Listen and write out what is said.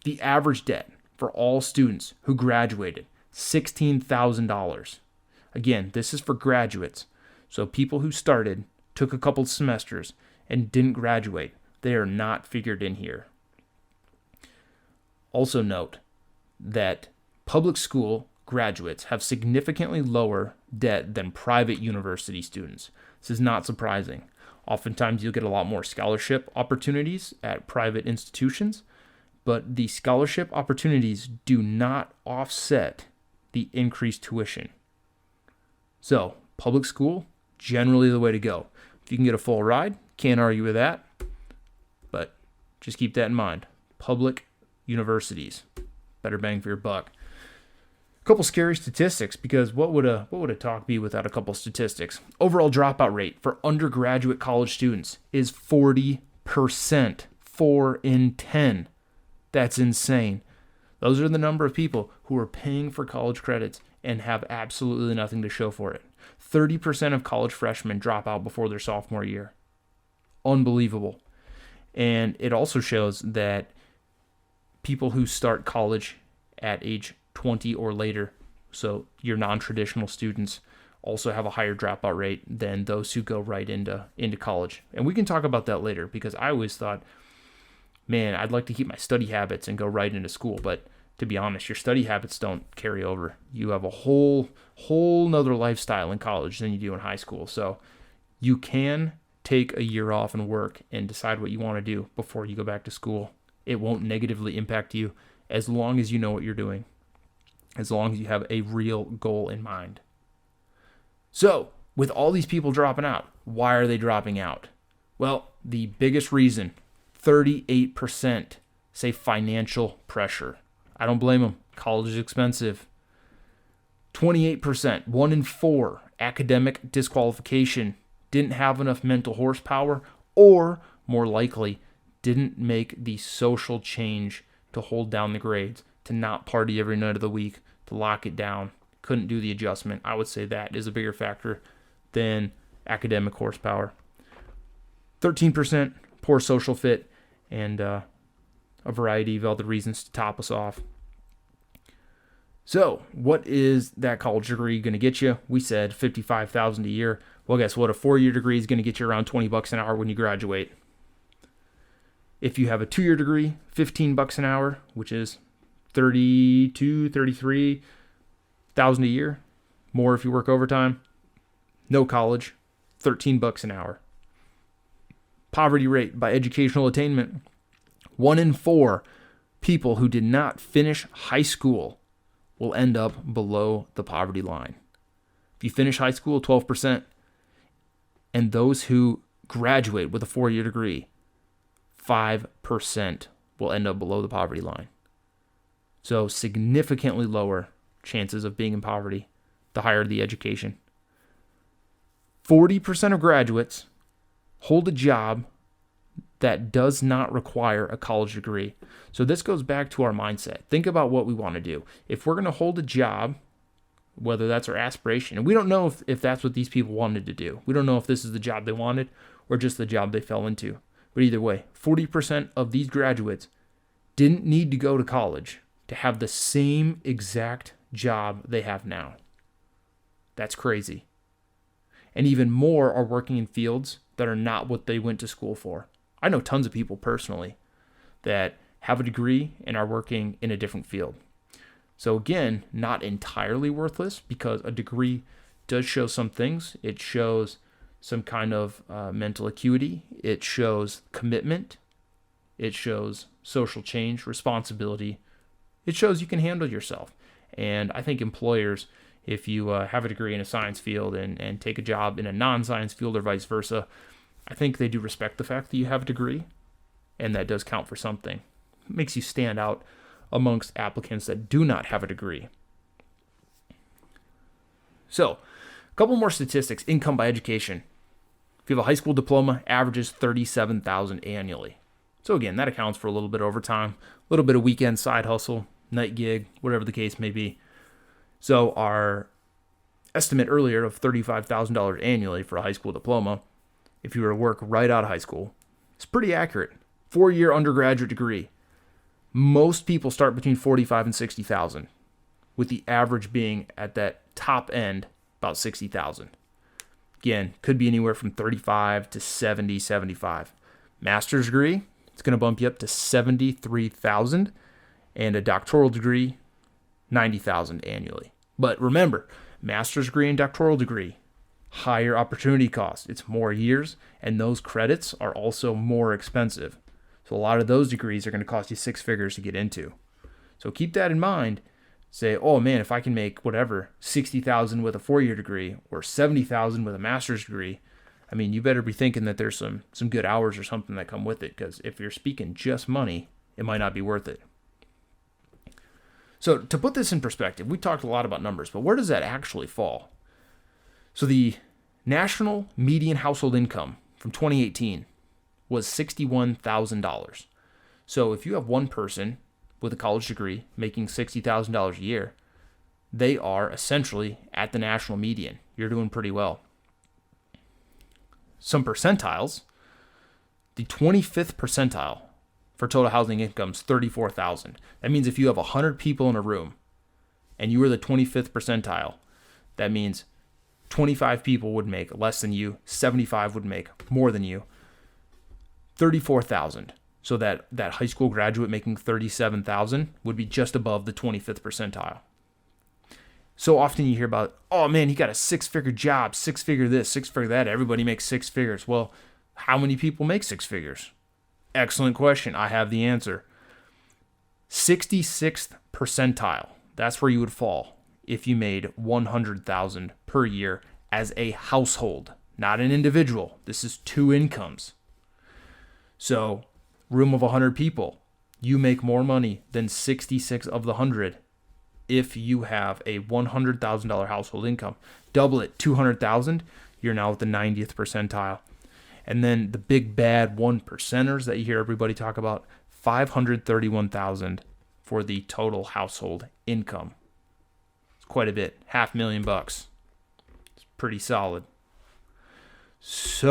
The average debt for all students who graduated, $16,000. Again, this is for graduates. So people who started, took a couple semesters, and didn't graduate, they are not figured in here. Also note that public school graduates have significantly lower debt than private university students. This is not surprising. Oftentimes you'll get a lot more scholarship opportunities at private institutions, but the scholarship opportunities do not offset the increased tuition. So, public school, generally the way to go. If you can get a full ride, can't argue with that, but just keep that in mind. Public universities, better bang for your buck. A couple scary statistics, because what would a talk be without a couple statistics? Overall dropout rate for undergraduate college students is 40%. 4 in 10. That's insane. Those are the number of people who are paying for college credits and have absolutely nothing to show for it. 30% of college freshmen drop out before their sophomore year. Unbelievable. And it also shows that people who start college at age 20 or later, so your non-traditional students, also have a higher dropout rate than those who go right into college. And we can talk about that later, because I always thought, man, I'd like to keep my study habits and go right into school. But to be honest, your study habits don't carry over. You have a whole nother lifestyle in college than you do in high school. So you can take a year off and work and decide what you want to do before you go back to school. It won't negatively impact you as long as you know what you're doing, as long as you have a real goal in mind. So, with all these people dropping out, why are they dropping out? Well, the biggest reason, 38% say financial pressure. I don't blame them. College is expensive. 28%, 1 in 4, academic disqualification, didn't have enough mental horsepower, or more likely, didn't make the social change to hold down the grades, to not party every night of the week, to lock it down, couldn't do the adjustment. I would say that is a bigger factor than academic horsepower. 13% poor social fit, and a variety of other reasons to top us off. So, what is that college degree going to get you? We said $55,000 a year. Well, guess what? A 4-year degree is going to get you around $20 an hour when you graduate. If you have a 2-year degree, $15 an hour, which is $32,000, $33,000 a year. More if you work overtime. No college, $13 an hour. Poverty rate by educational attainment. 1 in 4 people who did not finish high school will end up below the poverty line. If you finish high school, 12%. And those who graduate with a 4-year degree, 5% will end up below the poverty line. So significantly lower chances of being in poverty the higher the education. 40% of graduates hold a job that does not require a college degree. So this goes back to our mindset. Think about what we want to do. If we're going to hold a job, whether that's our aspiration, and we don't know if that's what these people wanted to do. We don't know if this is the job they wanted or just the job they fell into. But either way, 40% of these graduates didn't need to go to college to have the same exact job they have now. That's crazy. And even more are working in fields that are not what they went to school for. I know tons of people personally that have a degree and are working in a different field. So again, not entirely worthless, because a degree does show some things. It shows some kind of mental acuity. It shows commitment. It shows social change, responsibility. It shows you can handle yourself. And I think employers, if you have a degree in a science field and take a job in a non-science field or vice versa, I think they do respect the fact that you have a degree, and that does count for something. It makes you stand out amongst applicants that do not have a degree. So, a couple more statistics. Income by education. If you have a high school diploma, averages $37,000 annually. So again, that accounts for a little bit of overtime, a little bit of weekend side hustle, night gig, whatever the case may be. So our estimate earlier of $35,000 annually for a high school diploma, if you were to work right out of high school, is pretty accurate. 4-year undergraduate degree. Most people start between 45 and 60,000, with the average being at that top end about 60,000. Again, could be anywhere from 35 to 70, 75. Master's degree, it's going to bump you up to 73,000, and a doctoral degree, 90,000 annually. But remember, master's degree and doctoral degree, higher opportunity cost. It's more years, and those credits are also more expensive. So a lot of those degrees are going to cost you six figures to get into. So keep that in mind. Say, oh man, if I can make whatever, 60,000 with a 4-year degree or 70,000 with a master's degree, I mean, you better be thinking that there's some good hours or something that come with it, because if you're speaking just money, it might not be worth it. So to put this in perspective, we talked a lot about numbers, but where does that actually fall? So the national median household income from 2018 was $61,000. So if you have one person with a college degree making $60,000 a year, they are essentially at the national median. You're doing pretty well. Some percentiles, the 25th percentile for total housing income is $34,000. That means if you have 100 people in a room and you were the 25th percentile, that means 25 people would make less than you, 75 would make more than you, 34,000. So that high school graduate making 37,000 would be just above the 25th percentile. So often you hear about, oh man, he got a 6-figure job, 6-figure this, 6-figure that. Everybody makes 6 figures. Well, how many people make 6 figures? Excellent question. I have the answer. 66th percentile. That's where you would fall if you made 100,000 per year as a household, not an individual. This is 2 incomes. So, room of 100 people, you make more money than 66 of the 100 if you have a $100,000 household income. Double it, 200,000, you're now at the 90th percentile. And then the big bad 1%ers that you hear everybody talk about, 531,000 for the total household income. It's quite a bit, $500,000 bucks. It's pretty solid. So